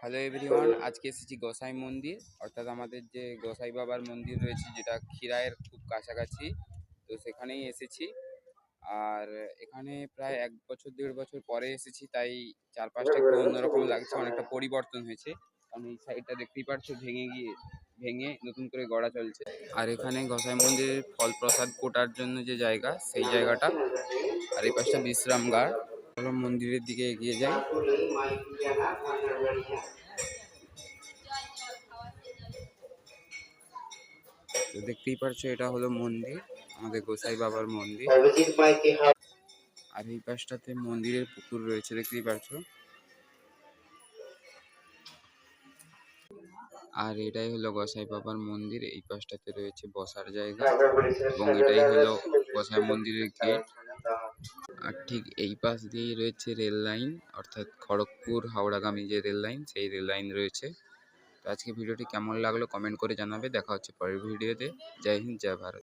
Hello everyone, আজকে এসেছি গোসাই মন্দির, অর্থাৎ আমাদের যে গোসাই বাবার মন্দির রয়েছে যেটা ক্ষীরাইয়ের খুব কাছাকাছি। তো সেখানেই এসেছি। আর এখানে প্রায় 1 বছর 1.5 বছর পরে এসেছি, তাই চারপাশটা একটু অন্যরকম লাগছে, অনেকটা পরিবর্তন হয়েছে। কারণ এই সাইডটা দেখতেই পাচ্ছ ভেঙে নতুন করে গড়া চলছে। আর এখানে গোসাই মন্দিরের ফল প্রসাদ কোটার জন্য যে জায়গা, সেই জায়গাটা। আর এই পাশটা বিশ্রামগার। চলো মন্দিরের দিকে এগিয়ে যাই। তো দেখতেই পারছো, এটা হলো মন্দির, আমাদের গোসাই বাবার মন্দির। আর এই পাশটাতে মন্দিরের পুকুর রয়েছে, দেখতেই পারছো। আর এটাই হলো গোসাই বাবার মন্দির। এই পাশটাতে রয়েছে বসার জায়গা এবং এটাই হলো গোসাই মন্দিরের গেট। আর ঠিক এই পাশ দিয়েই রয়েছে রেল লাইন, অর্থাৎ খড়গপুর হাওড়াগামী যে রেল লাইন, সেই রেল লাইন রয়েছে। তো আজকে ভিডিওটি কেমন লাগলো কমেন্ট করে জানাবে। দেখা হচ্ছে পরের ভিডিওতে। জয় হিন্দ, জয় ভারত।